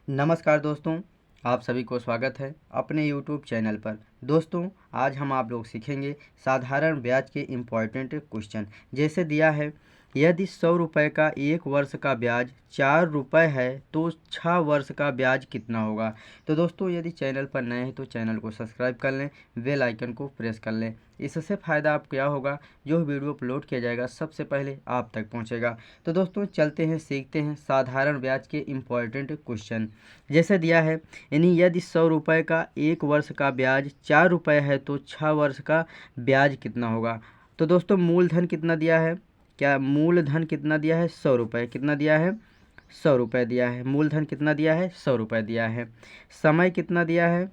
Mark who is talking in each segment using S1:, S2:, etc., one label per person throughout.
S1: नमस्कार दोस्तों, आप सभी को स्वागत है अपने YouTube चैनल पर। दोस्तों, आज हम आप लोग सीखेंगे साधारण ब्याज के इम्पॉर्टेंट क्वेश्चन। जैसे दिया है, यदि 100 रुपये का 1 वर्ष का ब्याज 4 रुपये है तो 6 वर्ष का ब्याज कितना होगा। तो दोस्तों, यदि चैनल पर नए हैं तो चैनल को सब्सक्राइब कर लें, बेल आइकन को प्रेस कर लें। इससे फ़ायदा आप क्या होगा, जो वीडियो अपलोड किया जाएगा सबसे पहले आप तक पहुंचेगा। तो दोस्तों, चलते हैं सीखते हैं साधारण ब्याज के इम्पॉर्टेंट क्वेश्चन। जैसे दिया है, यानी यदि 100 रुपये का 1 वर्ष का ब्याज 4 रुपये है तो 6 वर्ष का ब्याज कितना होगा। तो दोस्तों, मूलधन कितना दिया है, क्या मूलधन कितना दिया है, 100 रुपये। कितना दिया है, 100 रुपये दिया है। मूलधन कितना दिया है, 100 रुपये दिया है। समय कितना दिया है,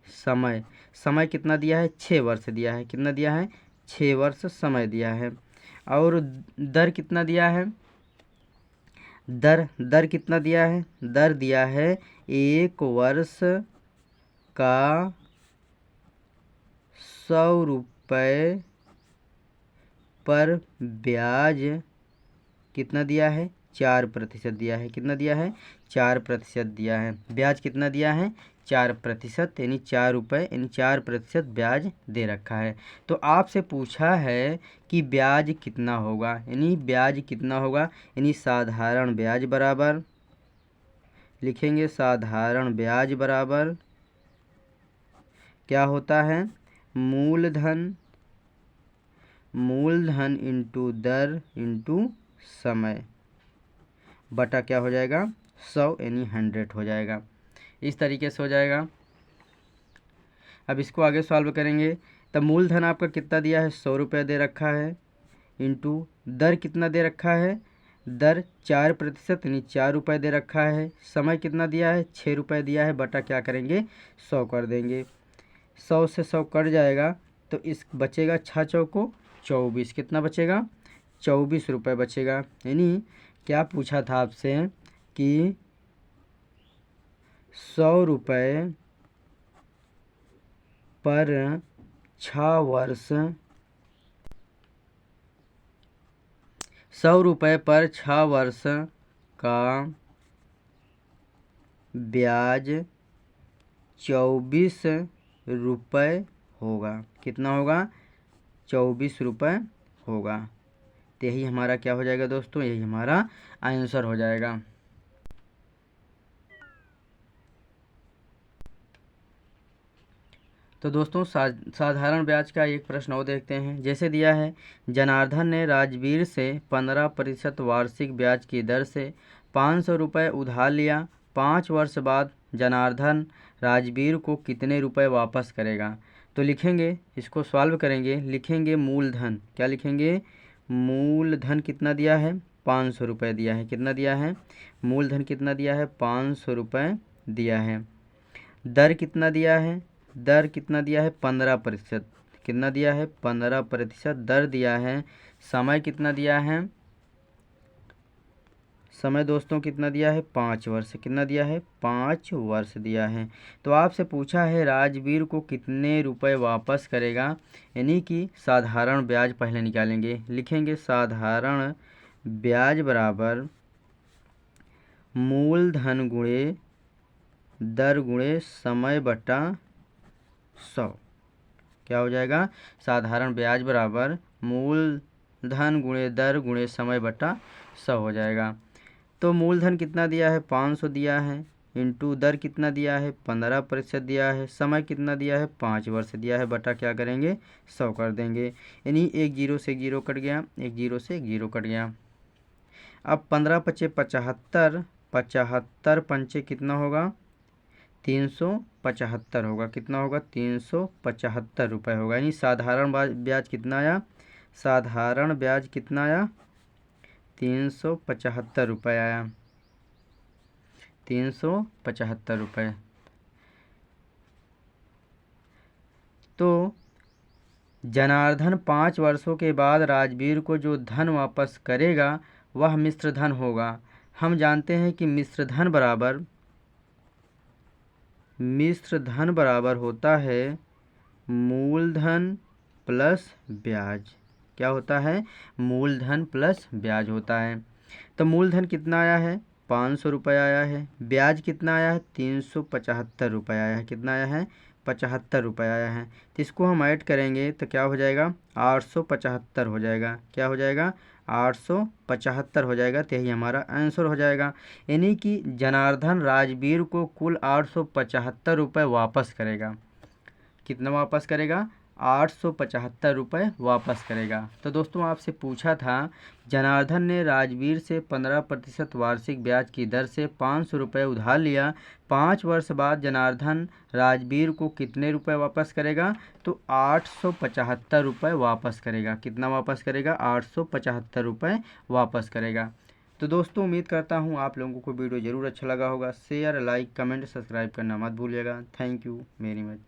S1: समय समय कितना दिया है, 6 वर्ष दिया है। कितना दिया है, 6 वर्ष समय दिया है। और दर कितना दिया है, दर दर कितना दिया है, दर दिया है 1 वर्ष का 100 रुपये पर ब्याज कितना दिया है, 4% दिया है। कितना दिया है, 4% दिया है। ब्याज कितना दिया है, 4%, यानी 4 रुपये, यानी 4% ब्याज दे रखा है। तो आपसे पूछा है कि ब्याज कितना होगा, यानी ब्याज कितना होगा, यानी साधारण ब्याज बराबर लिखेंगे, साधारण ब्याज बराबर क्या होता है, मूलधन इंटू दर इंटू समय बटा क्या हो जाएगा, 100 यानी 100 हो जाएगा। इस तरीके से हो जाएगा। अब इसको आगे सॉल्व करेंगे। तब मूलधन आपका कितना दिया है, 100 रुपये दे रखा है, इंटू दर कितना दे रखा है, दर 4% यानी 4 रुपये दे रखा है। समय कितना दिया है, 6 रुपये दिया है, बटा क्या करेंगे, 100 कर देंगे। 100 से 100 कट जाएगा तो इस बचेगा 6 चौको 24। कितना बचेगा, 24 रुपये बचेगा। यानी क्या पूछा था आपसे कि 100 रुपये पर 6 वर्ष, 100 रुपये पर 6 वर्ष का ब्याज 24 रुपये होगा। कितना होगा, 24 रुपये होगा। तो यही हमारा क्या हो जाएगा दोस्तों, यही हमारा आंसर हो जाएगा। तो दोस्तों, साधारण ब्याज का एक प्रश्न और देखते हैं। जैसे दिया है, जनार्दन ने राजवीर से 15% वार्षिक ब्याज की दर से 500 रुपये उधार लिया। 5 वर्ष बाद जनार्दन राजवीर को कितने रुपए वापस करेगा। तो लिखेंगे, इसको सॉल्व करेंगे, लिखेंगे मूलधन, क्या लिखेंगे, मूलधन कितना दिया है, 500 रुपये दिया है। कितना दिया है, मूलधन कितना दिया है, 500 रुपये दिया है। दर कितना दिया है, दर कितना दिया है, 15%। कितना दिया है, 15% दर दिया है। समय कितना दिया है, समय दोस्तों कितना दिया है, 5 वर्ष। कितना दिया है, 5 वर्ष दिया है। तो आपसे पूछा है राजवीर को कितने रुपए वापस करेगा, यानी कि साधारण ब्याज पहले निकालेंगे। लिखेंगे साधारण ब्याज बराबर मूलधन गुणे दर गुणे समय बटा 100। क्या हो जाएगा, साधारण ब्याज बराबर मूलधन गुणे दर गुणे समय बटा 100 हो जाएगा। तो मूलधन कितना दिया है, 500 दिया है, इंटू दर कितना दिया है, 15% दिया है, समय कितना दिया है, 5 वर्ष दिया है, बटा क्या करेंगे, 100 कर देंगे। यानी एक जीरो से एक जीरो कट गया, एक जीरो से एक जीरो कट गया। अब 15 पचे 75, 75 पंचे कितना होगा, 375 होगा। कितना होगा, 375 रुपये होगा। यानी साधारण ब्याज कितना आया, साधारण ब्याज कितना आया, 375 रुपये आया, 375 रुपये। तो जनार्दन 5 वर्षों के बाद राजवीर को जो धन वापस करेगा वह मिश्र धन होगा। हम जानते हैं कि मिश्र धन बराबर होता है मूलधन प्लस ब्याज। क्या होता है, मूलधन प्लस ब्याज होता है। तो मूलधन कितना आया है, 500 रुपये आया है। ब्याज कितना आया है? 375 रुपये आया है। कितना आया है? 75 रुपये आया है। तो इसको हम ऐड करेंगे तो क्या हो जाएगा? 875 हो जाएगा। क्या हो जाएगा? 875 हो जाएगा। तो यही हमारा आंसर हो जाएगा। यानी कि जनार्दन राजवीर को कुल 875 रुपये वापस करेगा। कितना वापस करेगा? 875 रुपये वापस करेगा। तो दोस्तों आपसे पूछा था जनार्दन ने राजवीर से 15% वार्षिक ब्याज की दर से 500 रुपये उधार लिया। 5 वर्ष बाद जनार्दन राजवीर को कितने रुपए वापस करेगा? तो 875 रुपये वापस करेगा। कितना वापस करेगा? 875 रुपये वापस करेगा। तो दोस्तों उम्मीद करता हूँ आप लोगों को वीडियो ज़रूर अच्छा लगा होगा। शेयर, लाइक, कमेंट, सब्सक्राइब करना मत भूलिएगा। Thank you very much.